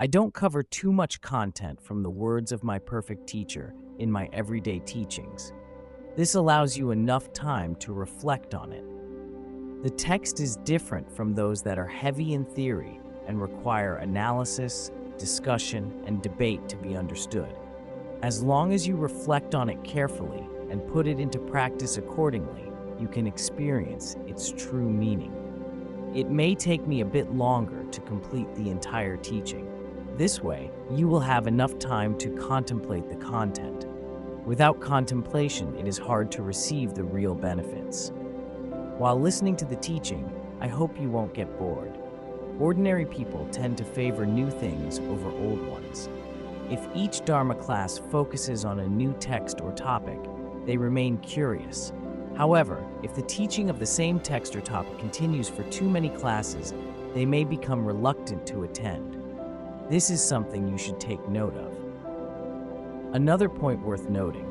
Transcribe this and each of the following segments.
I don't cover too much content from the words of my perfect teacher in my everyday teachings. This allows you enough time to reflect on it. The text is different from those that are heavy in theory and require analysis, discussion, and debate to be understood. As long as you reflect on it carefully and put it into practice accordingly, you can experience its true meaning. It may take me a bit longer to complete the entire teaching. This way, you will have enough time to contemplate the content. Without contemplation, it is hard to receive the real benefits. While listening to the teaching, I hope you won't get bored. Ordinary people tend to favor new things over old ones. If each Dharma class focuses on a new text or topic, they remain curious. However, if the teaching of the same text or topic continues for too many classes, they may become reluctant to attend. This is something you should take note of. Another point worth noting,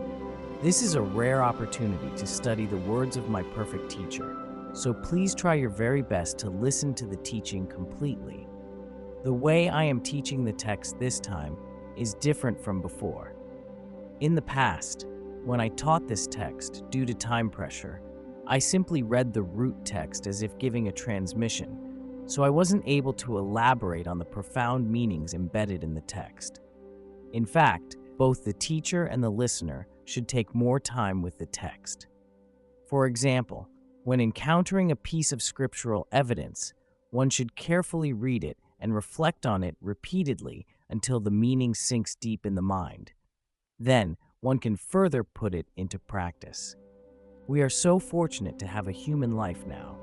this is a rare opportunity to study the words of my perfect teacher, so please try your very best to listen to the teaching completely. The way I am teaching the text this time is different from before. In the past, when I taught this text due to time pressure, I simply read the root text as if giving a transmission, so I wasn't able to elaborate on the profound meanings embedded in the text. In fact, both the teacher and the listener should take more time with the text. For example, when encountering a piece of scriptural evidence, one should carefully read it and reflect on it repeatedly until the meaning sinks deep in the mind. Then, one can further put it into practice. We are so fortunate to have a human life now.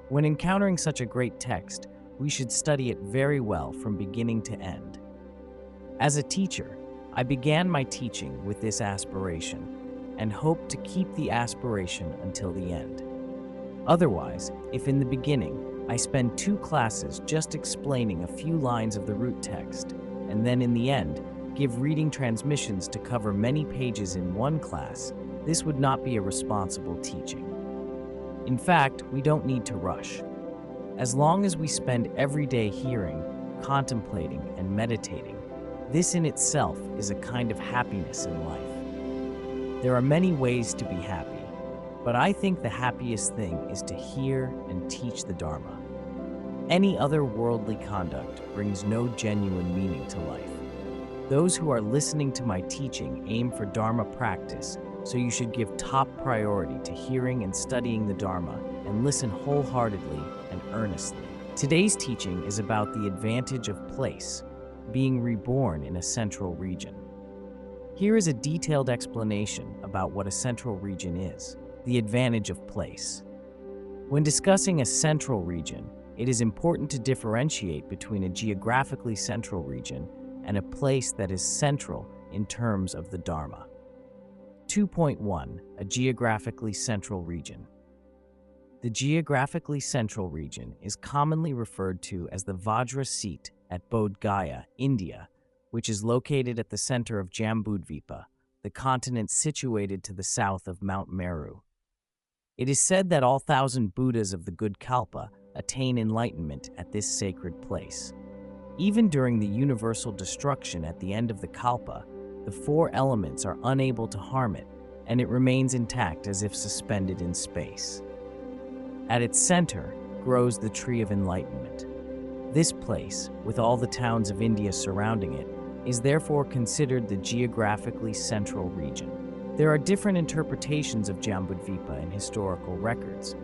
When encountering such a great text, we should study it very well from beginning to end. As a teacher, I began my teaching with this aspiration and hope to keep the aspiration until the end. Otherwise, if in the beginning I spend 2 classes just explaining a few lines of the root text, and then in the end give reading transmissions to cover many pages in one class, this would not be a responsible teaching. In fact, we don't need to rush. As long as we spend every day hearing, contemplating, and meditating, this in itself is a kind of happiness in life. There are many ways to be happy, but I think the happiest thing is to hear and teach the Dharma. Any other worldly conduct brings no genuine meaning to life. Those who are listening to my teaching aim for Dharma practice, so you should give top priority to hearing and studying the Dharma and listen wholeheartedly and earnestly. Today's teaching is about the advantage of place, being reborn in a central region. Here is a detailed explanation about what a central region is, the advantage of place. When discussing a central region, it is important to differentiate between a geographically central region and a place that is central in terms of the Dharma. 2.1. A geographically central region. The geographically central region is commonly referred to as the Vajra Seat at Bodh Gaya, India, which is located at the center of Jambudvipa, the continent situated to the south of Mount Meru. It is said that all 1,000 Buddhas of the good Kalpa attain enlightenment at this sacred place. Even during the universal destruction at the end of the Kalpa, the 4 elements are unable to harm it, and it remains intact as if suspended in space. At its center grows the tree of enlightenment. This place, with all the towns of India surrounding it, is therefore considered the geographically central region. There are different interpretations of Jambudvipa in historical records.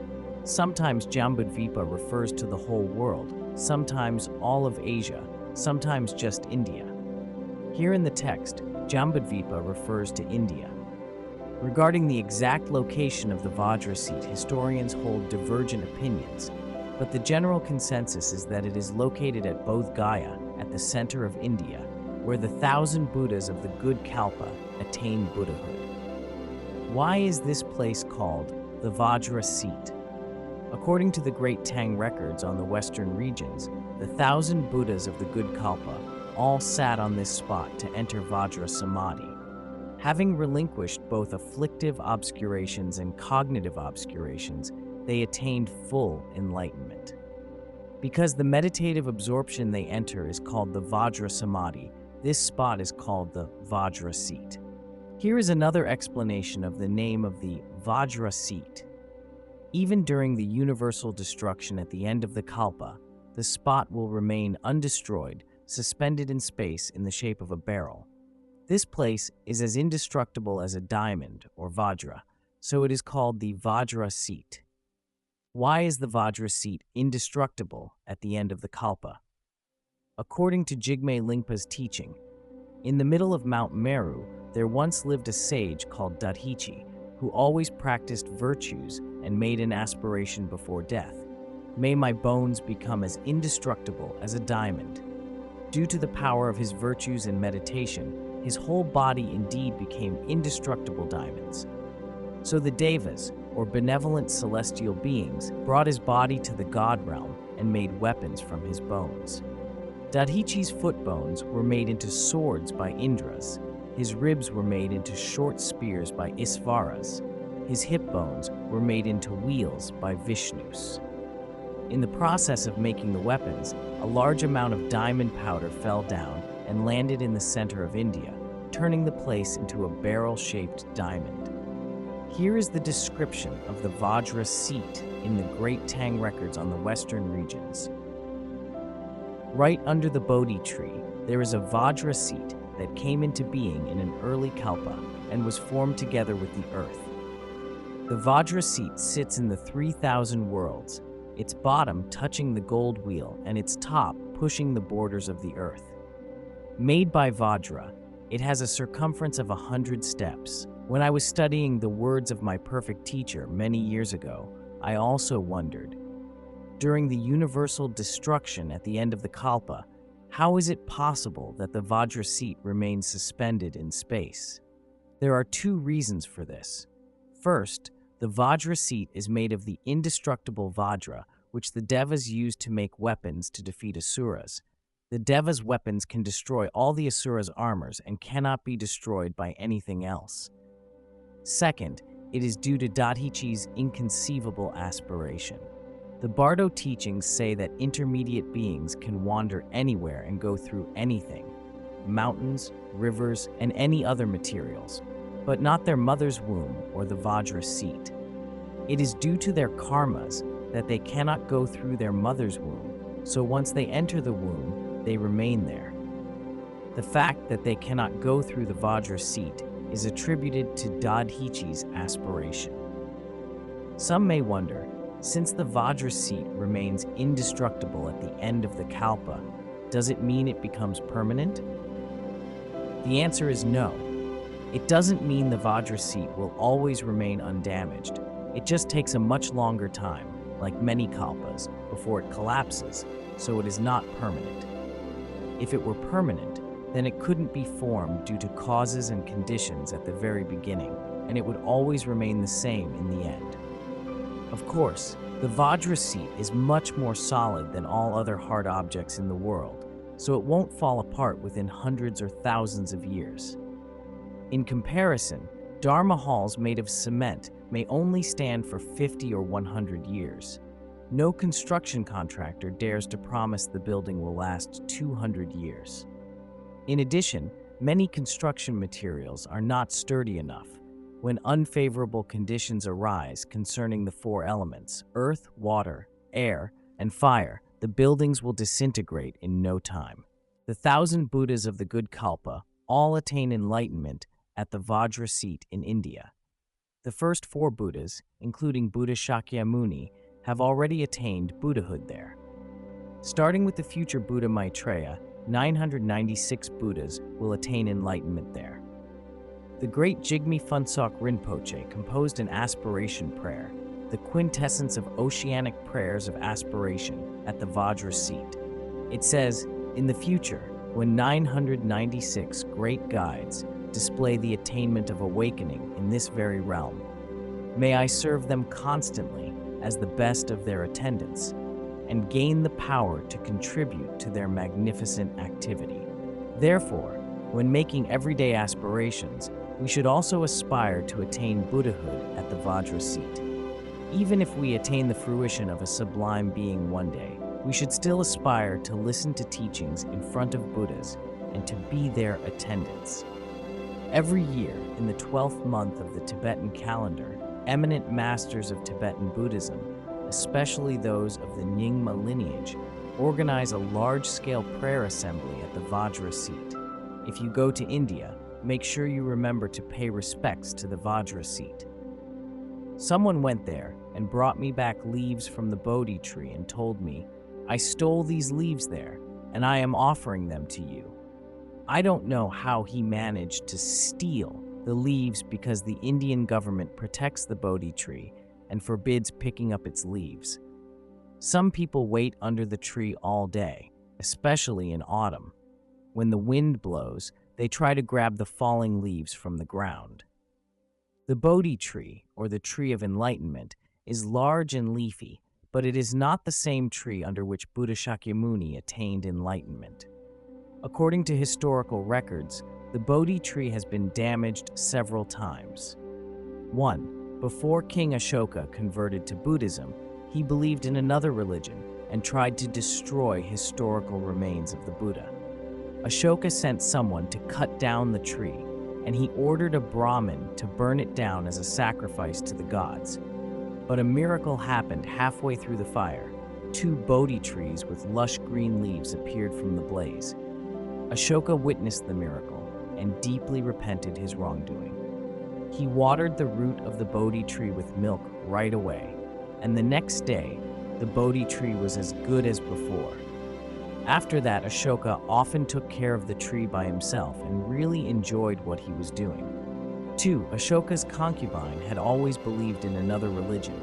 Sometimes Jambudvipa refers to the whole world, sometimes all of Asia, sometimes just India. Here in the text, Jambudvipa refers to India. Regarding the exact location of the Vajra Seat, historians hold divergent opinions, but the general consensus is that it is located at Bodh Gaya, at the center of India, where the 1,000 Buddhas of the good Kalpa attain Buddhahood. Why is this place called the Vajra Seat? According to the Great Tang records on the western regions, the 1,000 Buddhas of the good Kalpa all sat on this spot to enter Vajra Samadhi. Having relinquished both afflictive obscurations and cognitive obscurations, they attained full enlightenment. Because the meditative absorption they enter is called the Vajra Samadhi, this spot is called the Vajra Seat. Here is another explanation of the name of the Vajra Seat. Even during the universal destruction at the end of the Kalpa, the spot will remain undestroyed, suspended in space in the shape of a barrel. This place is as indestructible as a diamond or Vajra, so it is called the Vajra Seat. Why is the Vajra Seat indestructible at the end of the Kalpa? According to Jigme Lingpa's teaching, in the middle of Mount Meru, there once lived a sage called Dharma, who always practiced virtues and made an aspiration before death. May my bones become as indestructible as a diamond. Due to the power of his virtues and meditation, his whole body indeed became indestructible diamonds. So the Devas, or benevolent celestial beings, brought his body to the god realm and made weapons from his bones. Dharma's foot bones were made into swords by Indras. His ribs were made into short spears by Isvaras. His hip bones were made into wheels by Vishnus. In the process of making the weapons, a large amount of diamond powder fell down and landed in the center of India, turning the place into a barrel-shaped diamond. Here is the description of the Vajra Seat in the Great Tang records on the western regions. Right under the Bodhi tree, there is a Vajra Seat that came into being in an early Kalpa and was formed together with the earth. The Vajra Seat sits in the 3,000 worlds, its bottom touching the gold wheel and its top pushing the borders of the earth. Made by Vajra, it has a circumference of 100 steps. When I was studying the words of my perfect teacher many years ago, I also wondered, during the universal destruction at the end of the Kalpa, how is it possible that the Vajra Seat remains suspended in space? There are two reasons for this. First, the Vajra Seat is made of the indestructible Vajra, which the Devas used to make weapons to defeat Asuras. The Devas' weapons can destroy all the Asuras' armors and cannot be destroyed by anything else. Second, it is due to Dharma's inconceivable aspiration. The Bardo teachings say that intermediate beings can wander anywhere and go through anything, mountains, rivers, and any other materials, but not their mother's womb or the Vajra Seat. It is due to their karmas that they cannot go through their mother's womb, so once they enter the womb, they remain there. The fact that they cannot go through the Vajra Seat is attributed to Dharma's aspiration. Some may wonder, since the Vajra Seat remains indestructible at the end of the Kalpa, does it mean it becomes permanent? The answer is no. It doesn't mean the Vajra Seat will always remain undamaged. It just takes a much longer time, like many Kalpas, before it collapses, so it is not permanent. If it were permanent, then it couldn't be formed due to causes and conditions at the very beginning, and it would always remain the same in the end. Of course, the Vajra Seat is much more solid than all other hard objects in the world, so it won't fall apart within hundreds or thousands of years. In comparison, Dharma halls made of cement may only stand for 50 or 100 years. No construction contractor dares to promise the building will last 200 years. In addition, many construction materials are not sturdy enough. When unfavorable conditions arise concerning the four elements, earth, water, air, and fire, the buildings will disintegrate in no time. The 1,000 Buddhas of the good Kalpa all attain enlightenment at the Vajra Seat in India. The first 4 Buddhas, including Buddha Shakyamuni, have already attained Buddhahood there. Starting with the future Buddha Maitreya, 996 Buddhas will attain enlightenment there. The great Jigme Phuntsok Rinpoche composed an aspiration prayer, the quintessence of oceanic prayers of aspiration, at the Vajra Seat. It says, in the future, when 996 great guides display the attainment of awakening in this very realm, may I serve them constantly as the best of their attendants, and gain the power to contribute to their magnificent activity. Therefore, when making everyday aspirations, we should also aspire to attain Buddhahood at the Vajra Seat. Even if we attain the fruition of a sublime being one day, we should still aspire to listen to teachings in front of Buddhas and to be their attendants. Every year, in the 12th month of the Tibetan calendar, eminent masters of Tibetan Buddhism, especially those of the Nyingma lineage, organize a large-scale prayer assembly at the Vajra Seat. If you go to India, make sure you remember to pay respects to the Vajra Seat. Someone went there and brought me back leaves from the Bodhi tree and told me, "I stole these leaves there, and I am offering them to you." I don't know how he managed to steal the leaves because the Indian government protects the Bodhi tree and forbids picking up its leaves. Some people wait under the tree all day, especially in autumn. When the wind blows, they try to grab the falling leaves from the ground. The Bodhi tree, or the tree of enlightenment, is large and leafy, but it is not the same tree under which Buddha Shakyamuni attained enlightenment. According to historical records, the Bodhi tree has been damaged several times. 1. Before King Ashoka converted to Buddhism, he believed in another religion and tried to destroy historical remains of the Buddha. Ashoka sent someone to cut down the tree, and he ordered a Brahmin to burn it down as a sacrifice to the gods. But a miracle happened halfway through the fire. 2 Bodhi trees with lush green leaves appeared from the blaze. Ashoka witnessed the miracle and deeply repented his wrongdoing. He watered the root of the Bodhi tree with milk right away, and the next day, the Bodhi tree was as good as before. After that, Ashoka often took care of the tree by himself and really enjoyed what he was doing. 2. Ashoka's concubine had always believed in another religion.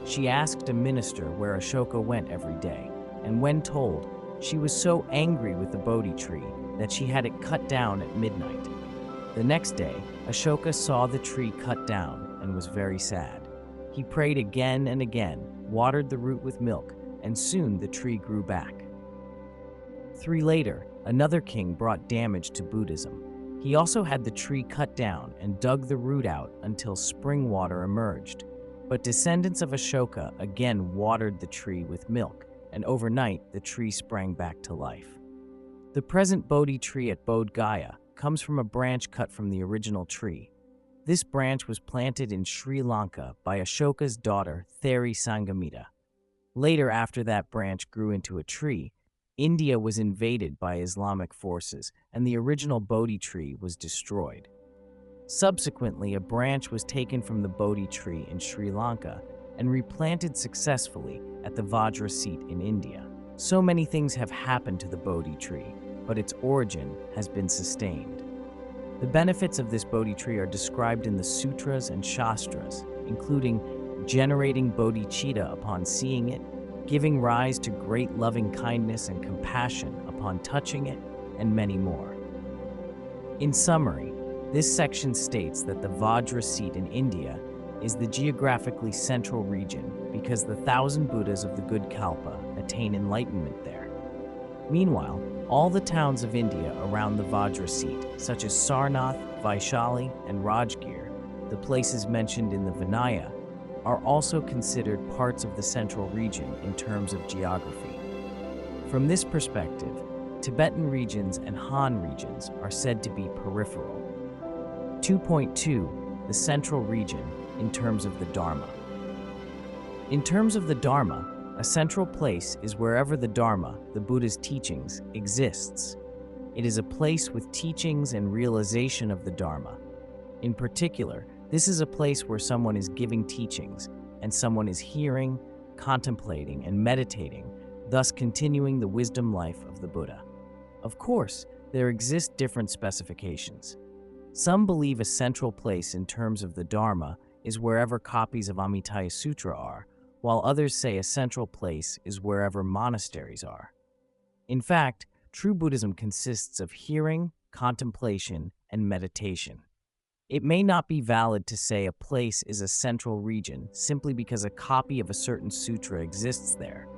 She asked a minister where Ashoka went every day, and when told, she was so angry with the Bodhi tree that she had it cut down at midnight. The next day, Ashoka saw the tree cut down and was very sad. He prayed again and again, watered the root with milk, and soon the tree grew back. 3 later, another king brought damage to Buddhism. He also had the tree cut down and dug the root out until spring water emerged. But descendants of Ashoka again watered the tree with milk, and overnight the tree sprang back to life. The present Bodhi tree at Bodh Gaya comes from a branch cut from the original tree. This branch was planted in Sri Lanka by Ashoka's daughter, Theri Sangamita. Later, after that branch grew into a tree, India was invaded by Islamic forces, and the original Bodhi tree was destroyed. Subsequently, a branch was taken from the Bodhi tree in Sri Lanka and replanted successfully at the Vajra Seat in India. So many things have happened to the Bodhi tree, but its origin has been sustained. The benefits of this Bodhi tree are described in the sutras and shastras, including generating bodhicitta upon seeing it, giving rise to great loving kindness and compassion upon touching it, and many more. In summary, this section states that the Vajra Seat in India is the geographically central region because the 1,000 Buddhas of the good Kalpa attain enlightenment there. Meanwhile, all the towns of India around the Vajra Seat, such as Sarnath, Vaishali, and Rajgir, the places mentioned in the Vinaya, are also considered parts of the central region in terms of geography. From this perspective, Tibetan regions and Han regions are said to be peripheral. 2.2. The central region in terms of the Dharma. In terms of the Dharma, a central place is wherever the Dharma, the Buddha's teachings, exists. It is a place with teachings and realization of the Dharma. In particular, this is a place where someone is giving teachings, and someone is hearing, contemplating, and meditating, thus continuing the wisdom life of the Buddha. Of course, there exist different specifications. Some believe a central place in terms of the Dharma is wherever copies of Amittaya Sutra are, while others say a central place is wherever monasteries are. In fact, true Buddhism consists of hearing, contemplation, and meditation. It may not be valid to say a place is a central region simply because a copy of a certain sutra exists there.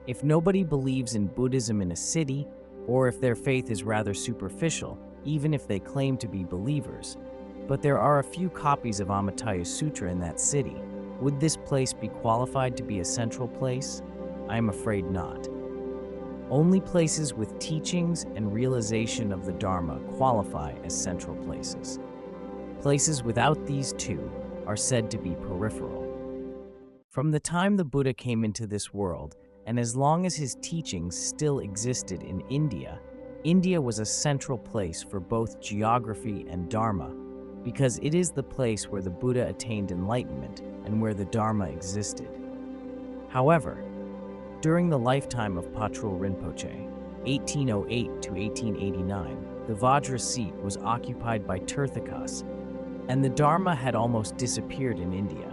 If nobody believes in Buddhism in a city, or if their faith is rather superficial, even if they claim to be believers, but there are a few copies of Amittaya Sutra in that city, would this place be qualified to be a central place? I am afraid not. Only places with teachings and realization of the Dharma qualify as central places. Places without these two are said to be peripheral. From the time the Buddha came into this world, and as long as his teachings still existed in India, India was a central place for both geography and Dharma, because it is the place where the Buddha attained enlightenment and where the Dharma existed. However, during the lifetime of Patrul Rinpoche, 1808 to 1889, the Vajra Seat was occupied by Tirthakas, and the Dharma had almost disappeared in India.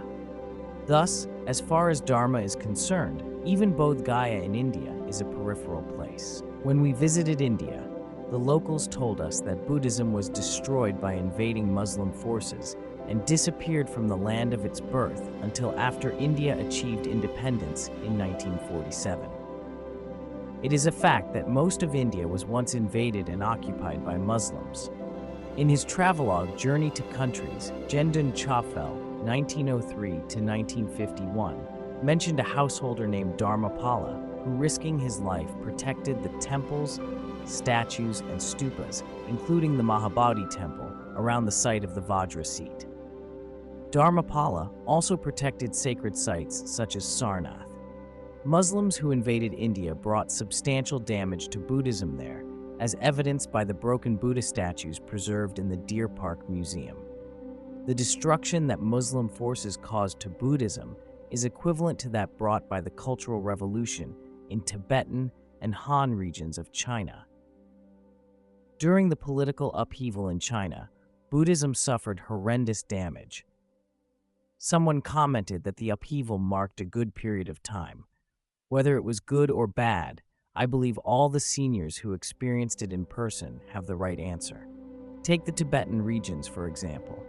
Thus, as far as Dharma is concerned, even Bodh Gaya in India is a peripheral place. When we visited India, the locals told us that Buddhism was destroyed by invading Muslim forces and disappeared from the land of its birth until after India achieved independence in 1947. It is a fact that most of India was once invaded and occupied by Muslims. In his travelogue Journey to Countries, Jendon Chafel, 1903 to 1951, mentioned a householder named Dharmapala who, risking his life, protected the temples, statues, and stupas, including the Mahabodhi temple, around the site of the Vajra Seat. Dharmapala also protected sacred sites such as Sarnath. Muslims who invaded India brought substantial damage to Buddhism there, as evidenced by the broken Buddha statues preserved in the Deer Park Museum. The destruction that Muslim forces caused to Buddhism is equivalent to that brought by the Cultural Revolution in Tibetan and Han regions of China. During the political upheaval in China, Buddhism suffered horrendous damage. Someone commented that the upheaval marked a good period of time. Whether it was good or bad, I believe all the seniors who experienced it in person have the right answer. Take the Tibetan regions, for example.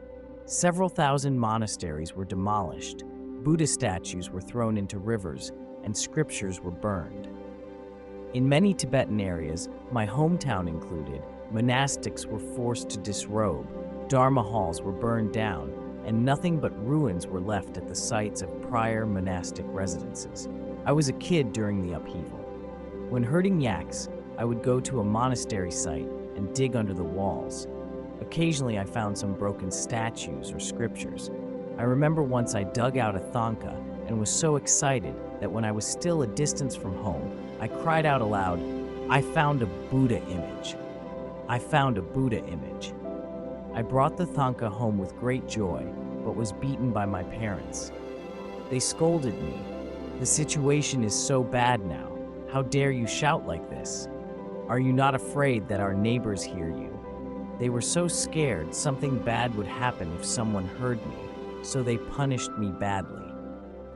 Several thousand monasteries were demolished, Buddha statues were thrown into rivers, and scriptures were burned. In many Tibetan areas, my hometown included, monastics were forced to disrobe, Dharma halls were burned down, and nothing but ruins were left at the sites of prior monastic residences. I was a kid during the upheaval. When herding yaks, I would go to a monastery site and dig under the walls. Occasionally, I found some broken statues or scriptures. I remember once I dug out a thangka and was so excited that when I was still a distance from home, I cried out aloud, "I found a Buddha image. I found a Buddha image." I brought the thangka home with great joy, but was beaten by my parents. They scolded me. "The situation is so bad now. How dare you shout like this? Are you not afraid that our neighbors hear you?" They were so scared something bad would happen if someone heard me, so they punished me badly.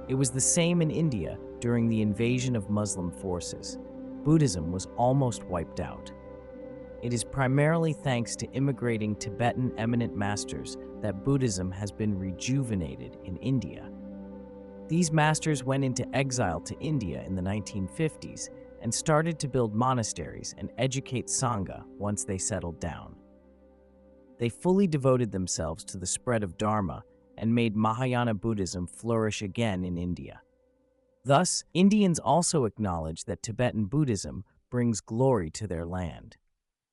It was the same in India during the invasion of Muslim forces. Buddhism was almost wiped out. It is primarily thanks to immigrating Tibetan eminent masters that Buddhism has been rejuvenated in India. These masters went into exile to India in the 1950s and started to build monasteries and educate Sangha once they settled down. They fully devoted themselves to the spread of Dharma and made Mahayana Buddhism flourish again in India. Thus, Indians also acknowledge that Tibetan Buddhism brings glory to their land.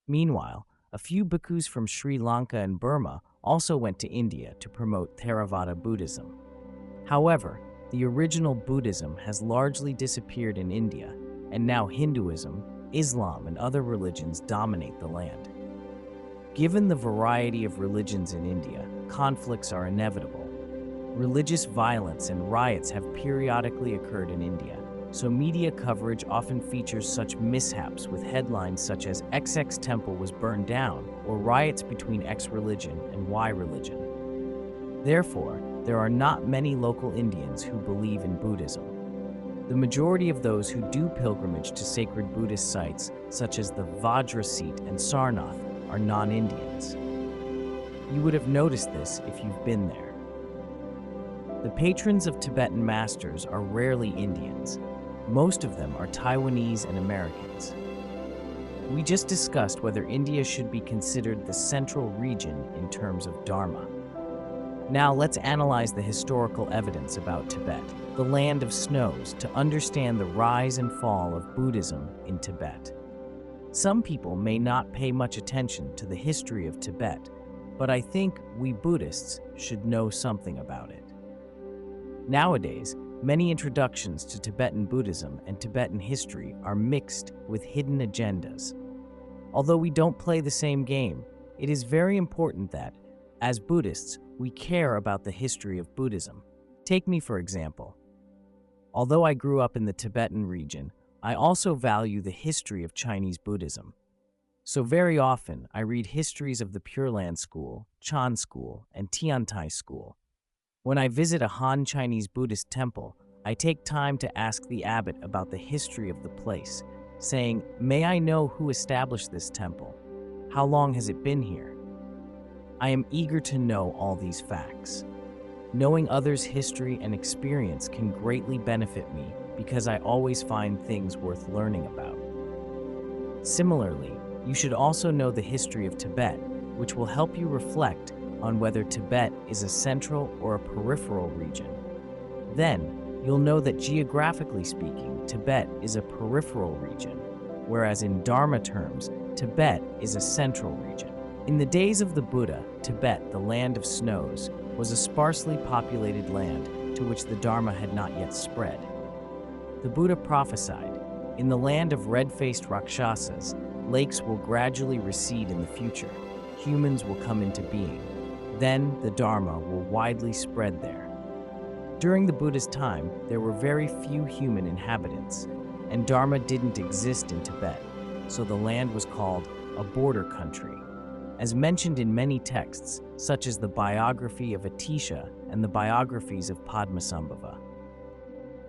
Meanwhile, a few bhikkhus from Sri Lanka and Burma also went to India to promote Theravada Buddhism. However, the original Buddhism has largely disappeared in India, and now Hinduism, Islam, and other religions dominate the land. Given the variety of religions in India, conflicts are inevitable. Religious violence and riots have periodically occurred in India, so media coverage often features such mishaps with headlines such as XX temple was burned down or riots between X religion and Y religion. Therefore, there are not many local Indians who believe in Buddhism. The majority of those who do pilgrimage to sacred Buddhist sites, such as the Vajra Seat and Sarnath, are non-Indians. You would have noticed this if you've been there. The patrons of Tibetan masters are rarely Indians. Most of them are Taiwanese and Americans. We just discussed whether India should be considered the central region in terms of Dharma. Now let's analyze the historical evidence about Tibet, the land of snows, to understand the rise and fall of Buddhism in Tibet. Some people may not pay much attention to the history of Tibet, but I think we Buddhists should know something about it. Nowadays, many introductions to Tibetan Buddhism and Tibetan history are mixed with hidden agendas. Although we don't play the same game, it is very important that, as Buddhists, we care about the history of Buddhism. Take me for example. Although I grew up in the Tibetan region, I also value the history of Chinese Buddhism. So very often, I read histories of the Pure Land School, Chan School, and Tiantai School. When I visit a Han Chinese Buddhist temple, I take time to ask the abbot about the history of the place, saying, "May I know who established this temple? How long has it been here?" I am eager to know all these facts. Knowing others' history and experience can greatly benefit me because I always find things worth learning about. Similarly, you should also know the history of Tibet, which will help you reflect on whether Tibet is a central or a peripheral region. Then, you'll know that geographically speaking, Tibet is a peripheral region, whereas in Dharma terms, Tibet is a central region. In the days of the Buddha, Tibet, the land of snows, was a sparsely populated land to which the Dharma had not yet spread. The Buddha prophesied, "In the land of red-faced Rakshasas, lakes will gradually recede in the future. Humans will come into being. Then the Dharma will widely spread there." During the Buddha's time, there were very few human inhabitants, and Dharma didn't exist in Tibet, so the land was called a border country. As mentioned in many texts, such as the biography of Atisha and the biographies of Padmasambhava.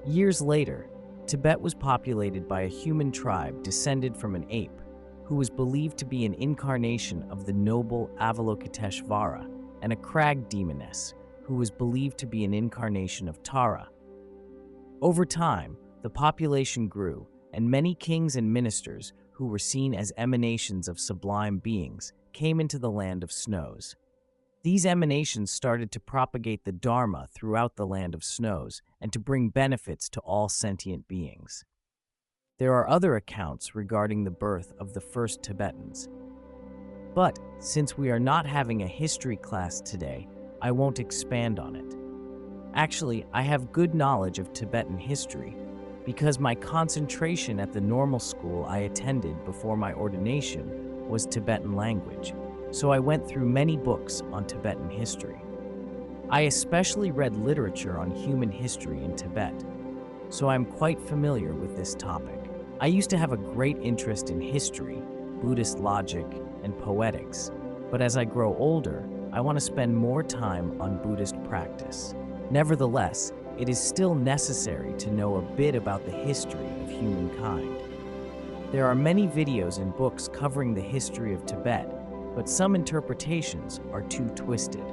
Years later, Tibet was populated by a human tribe descended from an ape, who was believed to be an incarnation of the noble Avalokiteshvara, and a crag demoness, who was believed to be an incarnation of Tara. Over time, the population grew, and many kings and ministers, who were seen as emanations of sublime beings, came into the land of snows. These emanations started to propagate the Dharma throughout the land of snows and to bring benefits to all sentient beings. There are other accounts regarding the birth of the first Tibetans. But since we are not having a history class today, I won't expand on it. Actually, I have good knowledge of Tibetan history because my concentration at the normal school I attended before my ordination was Tibetan language, so I went through many books on Tibetan history. I especially read literature on human history in Tibet, so I'm quite familiar with this topic. I used to have a great interest in history, Buddhist logic, and poetics, but as I grow older, I want to spend more time on Buddhist practice. Nevertheless, it is still necessary to know a bit about the history of humankind. There are many videos and books covering the history of Tibet, but some interpretations are too twisted.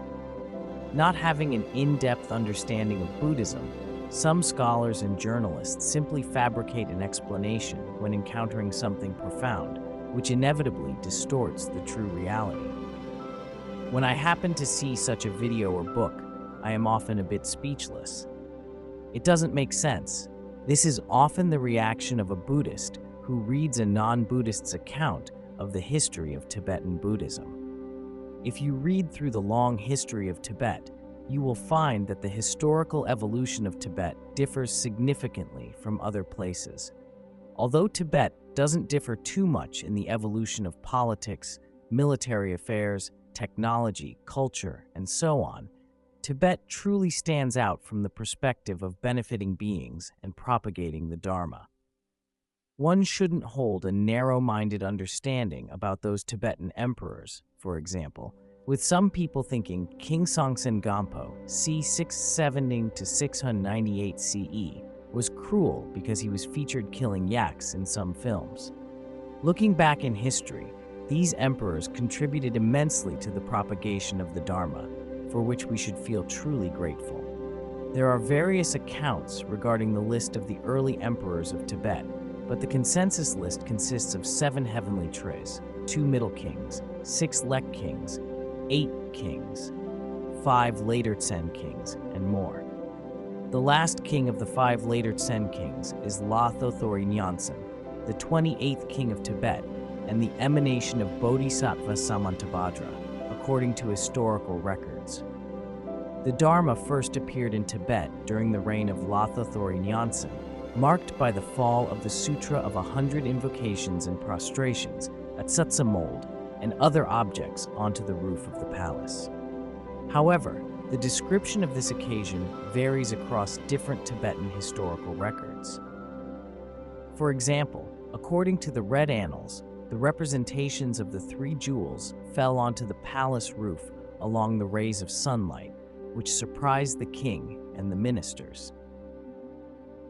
Not having an in-depth understanding of Buddhism, some scholars and journalists simply fabricate an explanation when encountering something profound, which inevitably distorts the true reality. When I happen to see such a video or book, I am often a bit speechless. It doesn't make sense. This is often the reaction of a Buddhist who reads a non-Buddhist's account of the history of Tibetan Buddhism. If you read through the long history of Tibet, you will find that the historical evolution of Tibet differs significantly from other places. Although Tibet doesn't differ too much in the evolution of politics, military affairs, technology, culture, and so on, Tibet truly stands out from the perspective of benefiting beings and propagating the Dharma. One shouldn't hold a narrow-minded understanding about those Tibetan emperors, for example, with some people thinking King Songtsen Gampo, c. 670 to 698 CE, was cruel because he was featured killing yaks in some films. Looking back in history, these emperors contributed immensely to the propagation of the Dharma, for which we should feel truly grateful. There are various accounts regarding the list of the early emperors of Tibet, but the consensus list consists of 7 heavenly trees, 2 middle kings, 6 lek kings, 8 kings, 5 later Tsen kings, and more. The last king of the 5 later Tsen kings is Lotho Thori Nyingtik, the 28th king of Tibet, and the emanation of Bodhisattva Samantabhadra, according to historical records. The Dharma first appeared in Tibet during the reign of Lotho Thori Nyingtik, marked by the fall of the Sutra of 100 Invocations and Prostrations at Tsutsa mold and other objects onto the roof of the palace. However, the description of this occasion varies across different Tibetan historical records. For example, according to the Red Annals, the representations of the 3 jewels fell onto the palace roof along the rays of sunlight, which surprised the king and the ministers.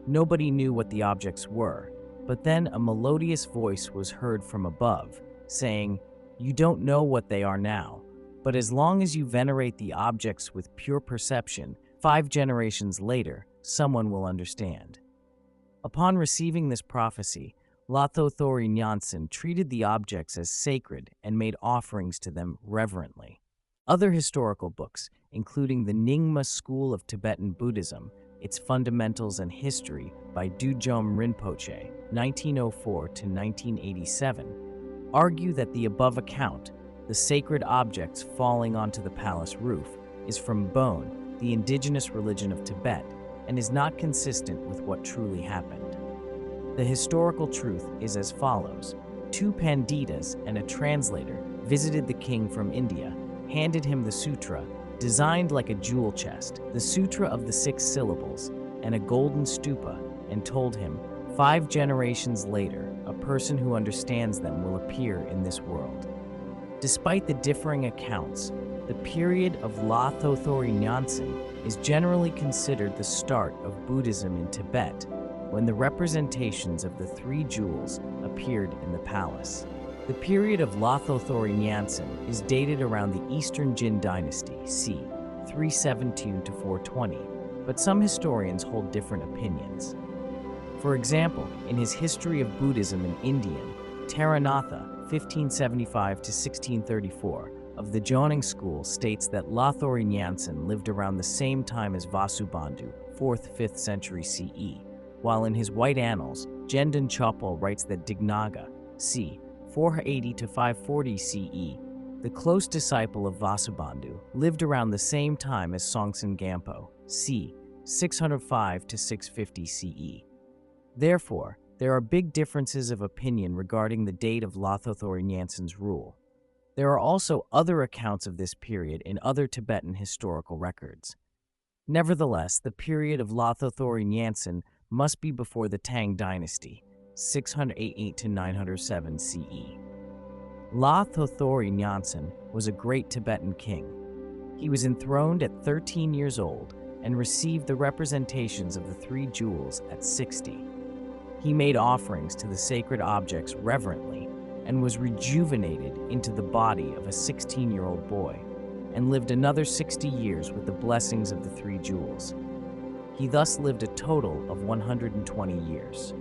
Nobody knew what the objects were, but then a melodious voice was heard from above, saying, "You don't know what they are now, but as long as you venerate the objects with pure perception, 5 generations later, someone will understand." Upon receiving this prophecy, Lotho Thori Nyingtik treated the objects as sacred and made offerings to them reverently. Other historical books, including the Nyingma School of Tibetan Buddhism, Its Fundamentals and History by Dudjom Rinpoche, 1904 to 1987, argue that the above account, the sacred objects falling onto the palace roof, is from Bon, the indigenous religion of Tibet, and is not consistent with what truly happened. The historical truth is as follows. 2 panditas and a translator visited the king from India, handed him the sutra, designed like a jewel chest, the Sutra of the 6 Syllables, and a golden stupa, and told him, 5 generations later, a person who understands them will appear in this world. Despite the differing accounts, the period of Lotho Thori Nyingtik is generally considered the start of Buddhism in Tibet, when the representations of the 3 jewels appeared in the palace. The period of Lotho Thori Nyingtik is dated around the Eastern Jin dynasty, c. 317 to 420, but some historians hold different opinions. For example, in his History of Buddhism in Indian, Taranatha, 1575 to 1634, of the Joning school states that Lothori Nyingtik lived around the same time as Vasubandhu, 4th-5th century CE, while in his White Annals, Jendan Chopal writes that Dignaga, c. 480 to 540 CE, the close disciple of Vasubandhu, lived around the same time as Songtsen Gampo, c. 605 to 650 CE. Therefore, there are big differences of opinion regarding the date of Lotho Thori Nyingtik's rule. There are also other accounts of this period in other Tibetan historical records. Nevertheless, the period of Lotho Thori Nyingtik must be before the Tang dynasty, 688 to 907 CE. Lotho Thori Nyingtik was a great Tibetan king. He was enthroned at 13 years old and received the representations of the 3 jewels at 60. He made offerings to the sacred objects reverently and was rejuvenated into the body of a 16-year-old boy and lived another 60 years with the blessings of the 3 jewels. He thus lived a total of 120 years.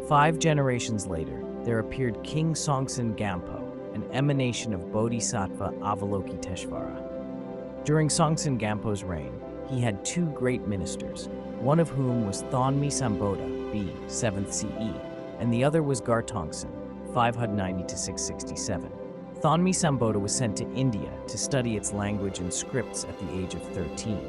5 generations later, there appeared King Songtsen Gampo, an emanation of Bodhisattva Avalokiteshvara. During Songtsen Gampo's reign, he had 2 great ministers, one of whom was Thonmi Sambodha, b. 7th CE, and the other was Gartongsen, 590 to 667. Thonmi Sambodha was sent to India to study its language and scripts at the age of 13.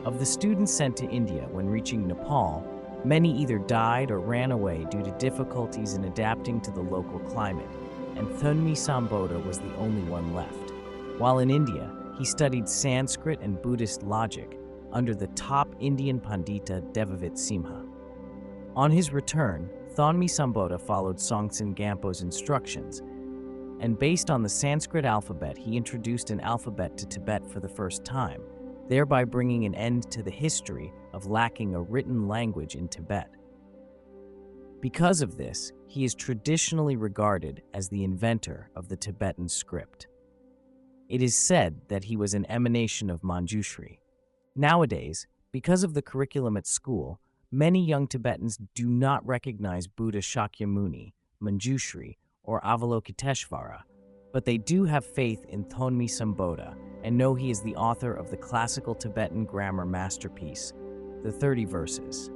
Of the students sent to India when reaching Nepal, many either died or ran away due to difficulties in adapting to the local climate, and Thonmi Sambodha was the only one left. While in India, he studied Sanskrit and Buddhist logic under the top Indian Pandita Devavit Simha. On his return, Thonmi Sambodha followed Songtsen Gampo's instructions, and based on the Sanskrit alphabet, he introduced an alphabet to Tibet for the first time, thereby bringing an end to the history of lacking a written language in Tibet. Because of this, he is traditionally regarded as the inventor of the Tibetan script. It is said that he was an emanation of Manjushri. Nowadays, because of the curriculum at school, many young Tibetans do not recognize Buddha Shakyamuni, Manjushri, or Avalokiteshvara, but they do have faith in Thonmi Sambodha and know he is the author of the classical Tibetan grammar masterpiece, the 30 Verses.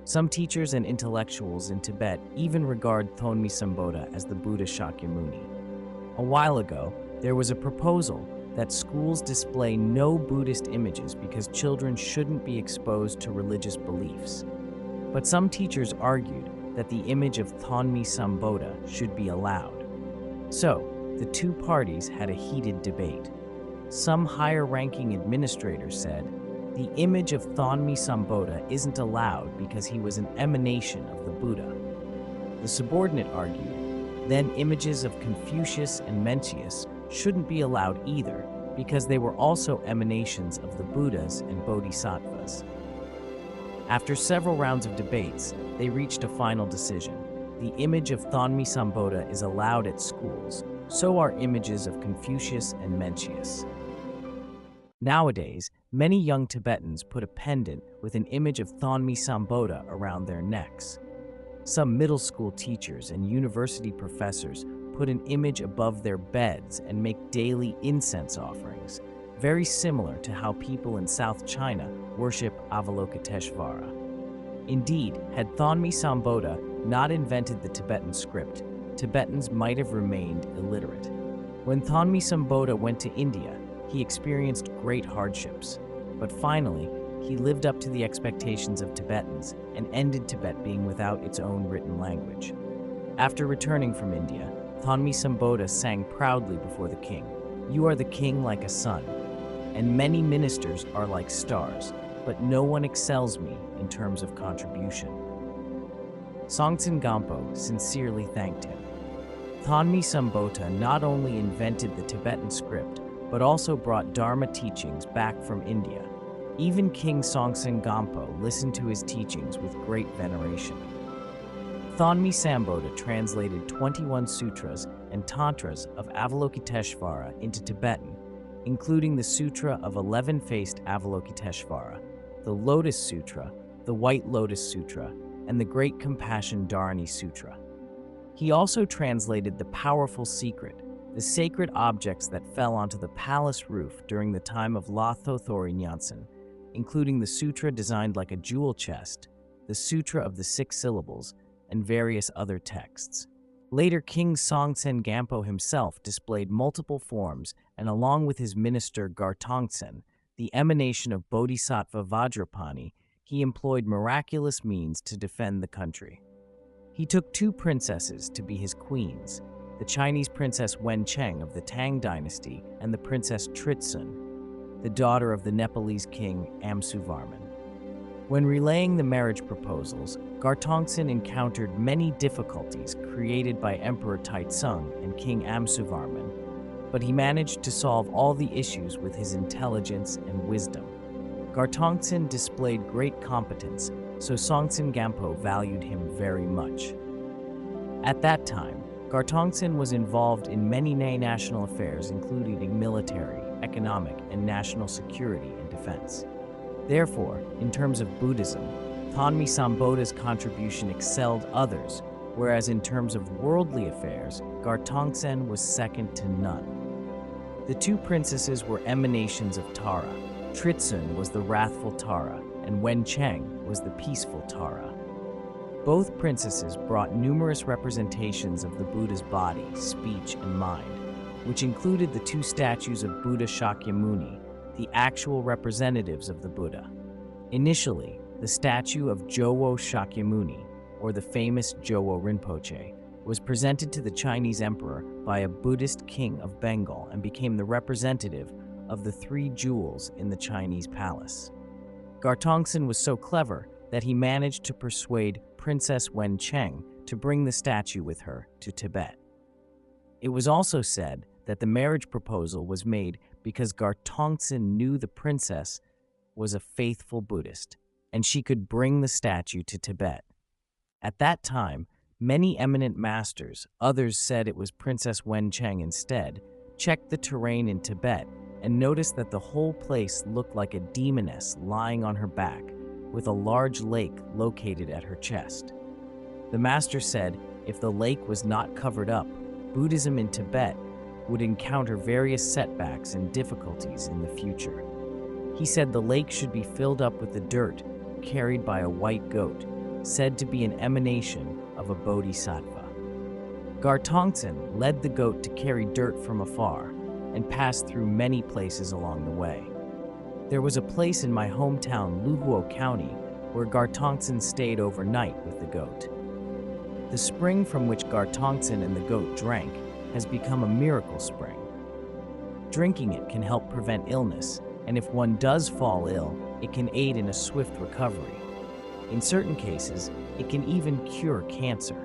Some teachers and intellectuals in Tibet even regard Thonmi Sambodha as the Buddha Shakyamuni. A while ago, there was a proposal that schools display no Buddhist images because children shouldn't be exposed to religious beliefs. But some teachers argued that the image of Thonmi Sambodha should be allowed. So, the two parties had a heated debate. Some higher-ranking administrators said, the image of Thonmi Sambodha isn't allowed because he was an emanation of the Buddha. The subordinate argued, then images of Confucius and Mencius shouldn't be allowed either because they were also emanations of the Buddhas and Bodhisattvas. After several rounds of debates, they reached a final decision. The image of Thonmi Sambodha is allowed at schools, so are images of Confucius and Mencius. Nowadays, many young Tibetans put a pendant with an image of Thonmi Sambodha around their necks. Some middle school teachers and university professors put an image above their beds and make daily incense offerings, very similar to how people in South China worship Avalokiteshvara. Indeed, had Thonmi Sambodha not invented the Tibetan script, Tibetans might have remained illiterate. When Thonmi Sambodha went to India, he experienced great hardships, but finally, he lived up to the expectations of Tibetans and ended Tibet being without its own written language. After returning from India, Thonmi Sambodha sang proudly before the king, "You are the king like a sun, and many ministers are like stars, but no one excels me in terms of contribution." Songtsen Gampo sincerely thanked him. Thonmi Sambodha not only invented the Tibetan script, but also brought Dharma teachings back from India. Even King Songtsen Gampo listened to his teachings with great veneration. Thonmi Sambodha translated 21 sutras and tantras of Avalokiteshvara into Tibetan, including the Sutra of 11-faced Avalokiteshvara, the Lotus Sutra, the White Lotus Sutra, and the Great Compassion Dharani Sutra. He also translated the Powerful Secret, the sacred objects that fell onto the palace roof during the time of Lotho Thori Nyatsen, including the sutra designed like a jewel chest, the Sutra of the 6 Syllables, and various other texts. Later, King Songtsen Gampo himself displayed multiple forms, and along with his minister Gartongtsen, the emanation of Bodhisattva Vajrapani, he employed miraculous means to defend the country. He took 2 princesses to be his queens, the Chinese Princess Wencheng of the Tang dynasty and the Princess Tritsun, the daughter of the Nepalese king Amsuvarman. When relaying the marriage proposals, Gartongtsen encountered many difficulties created by Emperor Taitsung and King Amsuvarman, but he managed to solve all the issues with his intelligence and wisdom. Gartongtsen displayed great competence, so Songtsen Gampo valued him very much. At that time, Gartongtsen was involved in many national affairs, including military, economic, and national security and defense. Therefore, in terms of Buddhism, Thonmi Sambodha's contribution excelled others, whereas in terms of worldly affairs, Gartongtsen was second to none. The 2 princesses were emanations of Tara. Tritsun was the wrathful Tara, and Wencheng was the peaceful Tara. Both princesses brought numerous representations of the Buddha's body, speech, and mind, which included the 2 statues of Buddha Shakyamuni, the actual representatives of the Buddha. Initially, the statue of Jowo Shakyamuni, or the famous Jowo Rinpoche, was presented to the Chinese emperor by a Buddhist king of Bengal and became the representative of the 3 jewels in the Chinese palace. Gartongtsen was so clever that he managed to persuade Princess Wencheng to bring the statue with her to Tibet. It was also said that the marriage proposal was made because Gartongtsen knew the princess was a faithful Buddhist, and she could bring the statue to Tibet. At that time, many eminent masters, others said it was Princess Wencheng instead, checked the terrain in Tibet and noticed that the whole place looked like a demoness lying on her back, with a large lake located at her chest. The master said if the lake was not covered up, Buddhism in Tibet would encounter various setbacks and difficulties in the future. He said the lake should be filled up with the dirt carried by a white goat, said to be an emanation of a bodhisattva. Gartongtsen led the goat to carry dirt from afar and passed through many places along the way. There was a place in my hometown, Luhuo County, where Gartongtsen stayed overnight with the goat. The spring from which Gartongtsen and the goat drank has become a miracle spring. Drinking it can help prevent illness, and if one does fall ill, it can aid in a swift recovery. In certain cases, it can even cure cancer.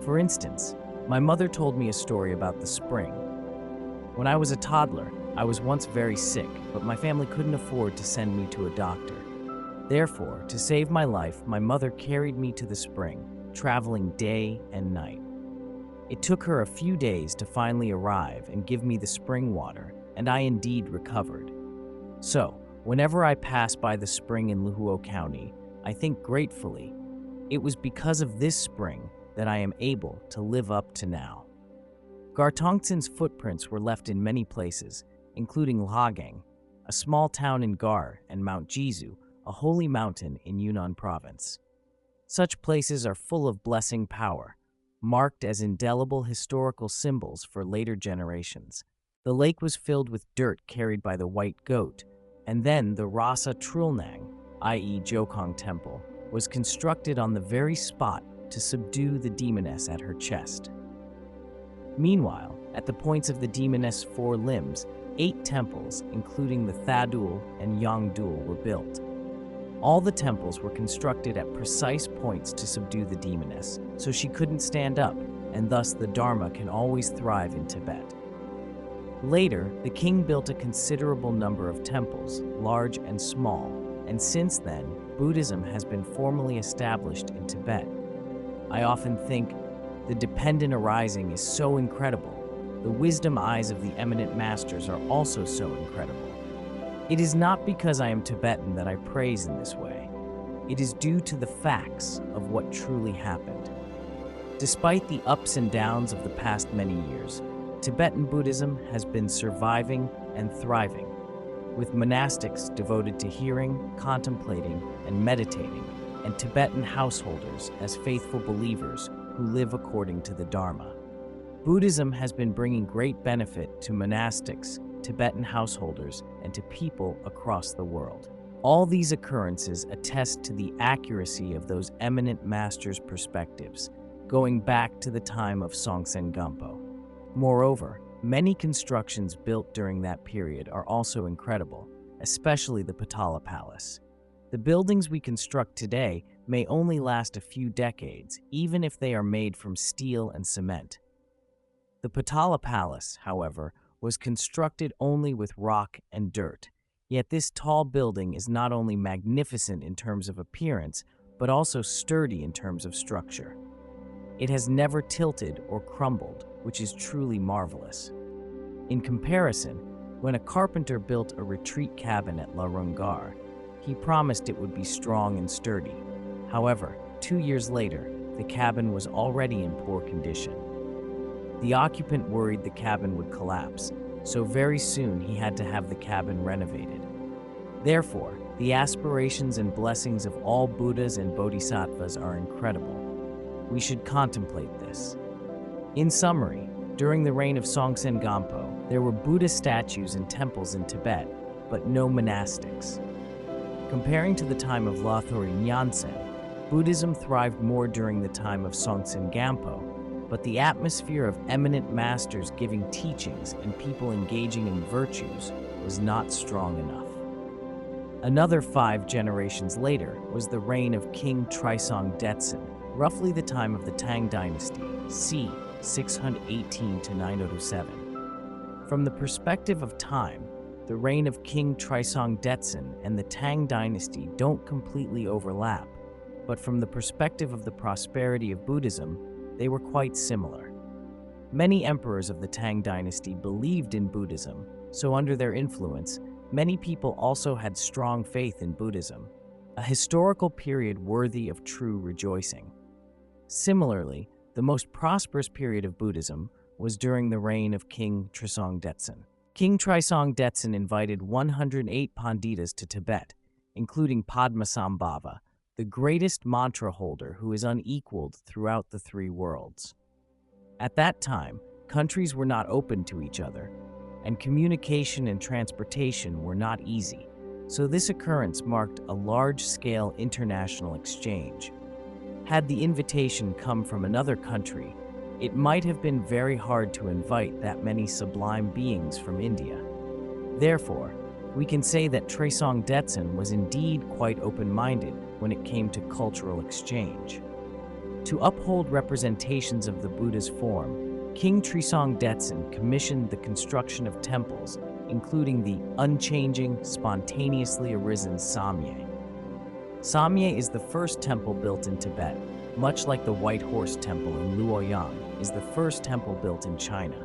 For instance, my mother told me a story about the spring. When I was a toddler, I was once very sick, but my family couldn't afford to send me to a doctor. Therefore, to save my life, my mother carried me to the spring, traveling day and night. It took her a few days to finally arrive and give me the spring water, and I indeed recovered. So, whenever I pass by the spring in Luhuo County, I think gratefully, it was because of this spring that I am able to live up to now. Gartongtsen's footprints were left in many places, including Lhagang, a small town in Gar, and Mount Jizu, a holy mountain in Yunnan province. Such places are full of blessing power, marked as indelible historical symbols for later generations. The lake was filled with dirt carried by the white goat, and then the Rasa Trulnang, i.e. Jokong Temple, was constructed on the very spot to subdue the demoness at her chest. Meanwhile, at the points of the demoness' 4 limbs, 8 temples, including the Thadul and Yangdul, were built. All the temples were constructed at precise points to subdue the demoness, so she couldn't stand up, and thus the Dharma can always thrive in Tibet. Later, the king built a considerable number of temples, large and small, and since then, Buddhism has been formally established in Tibet. I often think, the dependent arising is so incredible. The wisdom eyes of the eminent masters are also so incredible. It is not because I am Tibetan that I praise in this way. It is due to the facts of what truly happened. Despite the ups and downs of the past many years, Tibetan Buddhism has been surviving and thriving, with monastics devoted to hearing, contemplating, and meditating, and Tibetan householders as faithful believers who live according to the Dharma. Buddhism has been bringing great benefit to monastics, Tibetan householders, and to people across the world. All these occurrences attest to the accuracy of those eminent masters' perspectives, going back to the time of Songtsen Gampo. Moreover, many constructions built during that period are also incredible, especially the Potala Palace. The buildings we construct today may only last a few decades, even if they are made from steel and cement. The Potala Palace, however, was constructed only with rock and dirt, yet this tall building is not only magnificent in terms of appearance, but also sturdy in terms of structure. It has never tilted or crumbled, which is truly marvelous. In comparison, when a carpenter built a retreat cabin at La Rungar, he promised it would be strong and sturdy. However, 2 years later, the cabin was already in poor condition. The occupant worried the cabin would collapse, so very soon he had to have the cabin renovated. Therefore, the aspirations and blessings of all Buddhas and Bodhisattvas are incredible. We should contemplate this. In summary, during the reign of Songtsen Gampo, there were Buddha statues and temples in Tibet, but no monastics. Comparing to the time of Lothori Nyansen, Buddhism thrived more during the time of Songtsen Gampo, but the atmosphere of eminent masters giving teachings and people engaging in virtues was not strong enough. Another 5 generations later was the reign of King Trisong Detsen, roughly the time of the Tang Dynasty, c. 618 to 907. From the perspective of time, the reign of King Trisong Detsen and the Tang Dynasty don't completely overlap, but from the perspective of the prosperity of Buddhism, they were quite similar. Many emperors of the Tang Dynasty believed in Buddhism, so under their influence, many people also had strong faith in Buddhism, a historical period worthy of true rejoicing. Similarly, the most prosperous period of Buddhism was during the reign of King Trisong Detsen. King Trisong Detsen invited 108 Panditas to Tibet, including Padmasambhava, the greatest mantra holder who is unequaled throughout the three worlds. At that time, countries were not open to each other, and communication and transportation were not easy, so this occurrence marked a large-scale international exchange. Had the invitation come from another country, it might have been very hard to invite that many sublime beings from India. Therefore, we can say that Trisong Detsen was indeed quite open-minded when it came to cultural exchange. To uphold representations of the Buddha's form, King Trisong Detsen commissioned the construction of temples, including the unchanging, spontaneously arisen Samye. Samye is the first temple built in Tibet, much like the White Horse Temple in Luoyang is the first temple built in China.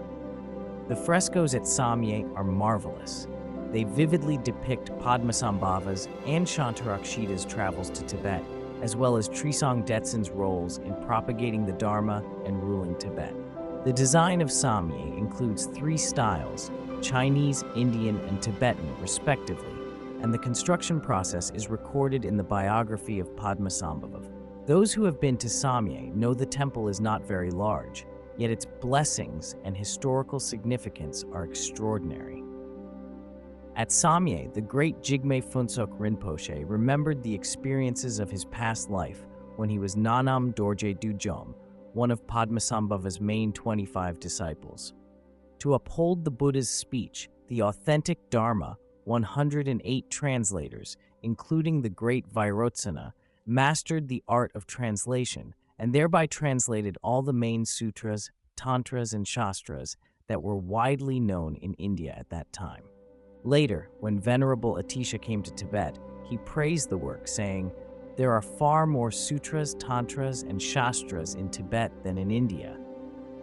The frescoes at Samye are marvelous. They vividly depict Padmasambhava's and Shantarakshita's travels to Tibet, as well as Trisong Detsen's roles in propagating the Dharma and ruling Tibet. The design of Samye includes three styles, Chinese, Indian, and Tibetan, respectively, and the construction process is recorded in the biography of Padmasambhava. Those who have been to Samye know the temple is not very large, yet its blessings and historical significance are extraordinary. At Samye, the great Jigme Phuntsok Rinpoche remembered the experiences of his past life when he was Nanam Dorje Dujom, one of Padmasambhava's main 25 disciples. To uphold the Buddha's speech, the authentic Dharma, 108 translators, including the great Vajrasana, mastered the art of translation and thereby translated all the main sutras, tantras, and shastras that were widely known in India at that time. Later, when Venerable Atisha came to Tibet, he praised the work, saying, "There are far more sutras, tantras, and shastras in Tibet than in India."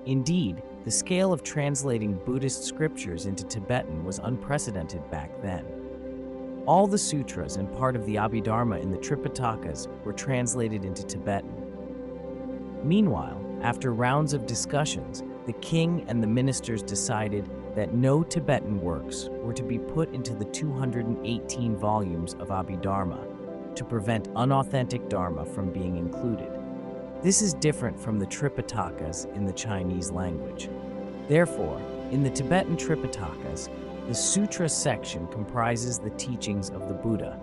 Indeed, the scale of translating Buddhist scriptures into Tibetan was unprecedented back then. All the sutras and part of the Abhidharma in the Tripitakas were translated into Tibetan. Meanwhile, after rounds of discussions, the king and the ministers decided that no Tibetan works were to be put into the 218 volumes of Abhidharma to prevent unauthentic Dharma from being included. This is different from the Tripitakas in the Chinese language. Therefore, in the Tibetan Tripitakas, the Sutra section comprises the teachings of the Buddha,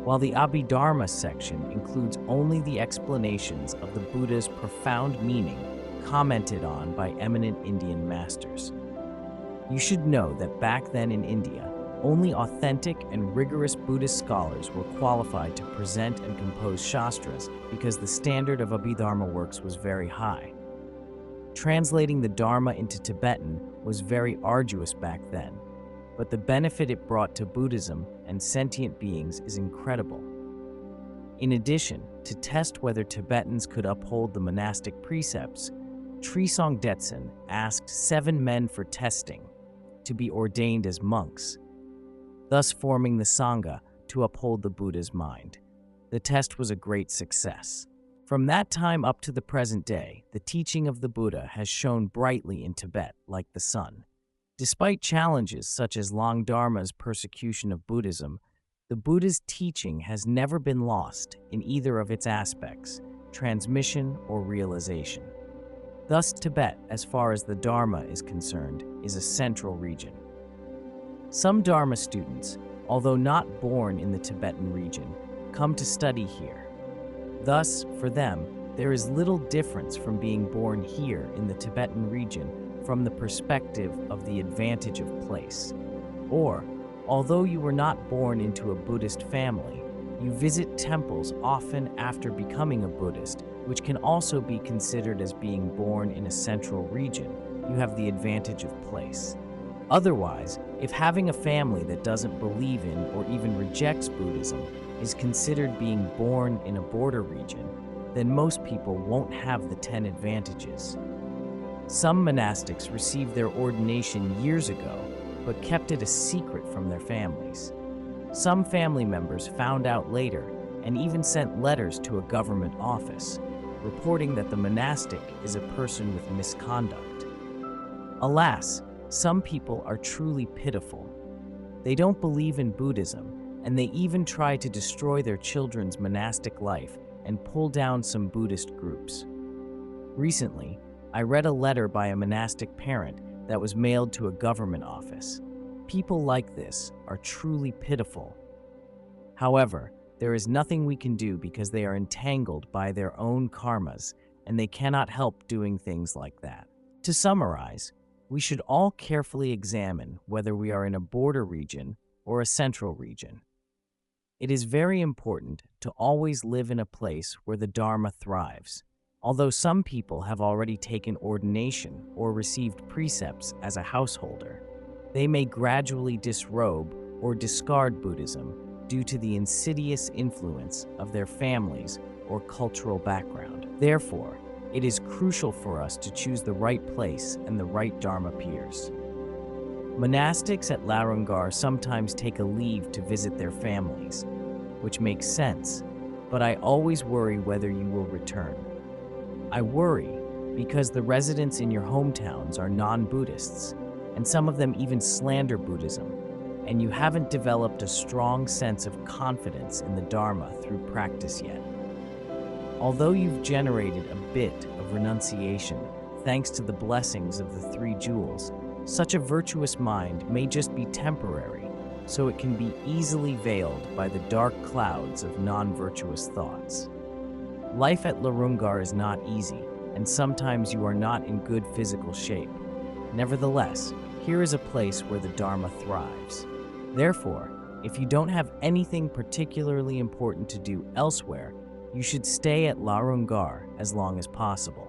while the Abhidharma section includes only the explanations of the Buddha's profound meaning commented on by eminent Indian masters. You should know that back then in India, only authentic and rigorous Buddhist scholars were qualified to present and compose shastras because the standard of Abhidharma works was very high. Translating the Dharma into Tibetan was very arduous back then, but the benefit it brought to Buddhism and sentient beings is incredible. In addition, to test whether Tibetans could uphold the monastic precepts, Trisong Detsen asked 7 men for testing to be ordained as monks, thus forming the Sangha to uphold the Buddha's mind. The test was a great success. From that time up to the present day, the teaching of the Buddha has shone brightly in Tibet like the sun. Despite challenges such as Longdharma's persecution of Buddhism, the Buddha's teaching has never been lost in either of its aspects, transmission or realization. Thus, Tibet, as far as the Dharma is concerned, is a central region. Some Dharma students, although not born in the Tibetan region, come to study here. Thus, for them, there is little difference from being born here in the Tibetan region from the perspective of the advantage of place. Or, although you were not born into a Buddhist family, you visit temples often after becoming a Buddhist, which can also be considered as being born in a central region. You have the advantage of place. Otherwise, if having a family that doesn't believe in or even rejects Buddhism is considered being born in a border region, then most people won't have the 10 advantages. Some monastics received their ordination years ago, but kept it a secret from their families. Some family members found out later and even sent letters to a government office, reporting that the monastic is a person with misconduct. Alas, some people are truly pitiful. They don't believe in Buddhism, and they even try to destroy their children's monastic life and pull down some Buddhist groups. Recently, I read a letter by a monastic parent that was mailed to a government office. People like this are truly pitiful. However, there is nothing we can do because they are entangled by their own karmas, and they cannot help doing things like that. To summarize, we should all carefully examine whether we are in a border region or a central region. It is very important to always live in a place where the Dharma thrives. Although some people have already taken ordination or received precepts as a householder, they may gradually disrobe or discard Buddhism due to the insidious influence of their families or cultural background. Therefore, it is crucial for us to choose the right place and the right Dharma peers. Monastics at Larungar sometimes take a leave to visit their families, which makes sense, but I always worry whether you will return. I worry because the residents in your hometowns are non-Buddhists, and some of them even slander Buddhism, and you haven't developed a strong sense of confidence in the Dharma through practice yet. Although you've generated a bit of renunciation thanks to the blessings of the three jewels, such a virtuous mind may just be temporary, so it can be easily veiled by the dark clouds of non-virtuous thoughts. Life at Larungar is not easy, and sometimes you are not in good physical shape. Nevertheless, here is a place where the Dharma thrives. Therefore, if you don't have anything particularly important to do elsewhere, you should stay at Larungar as long as possible.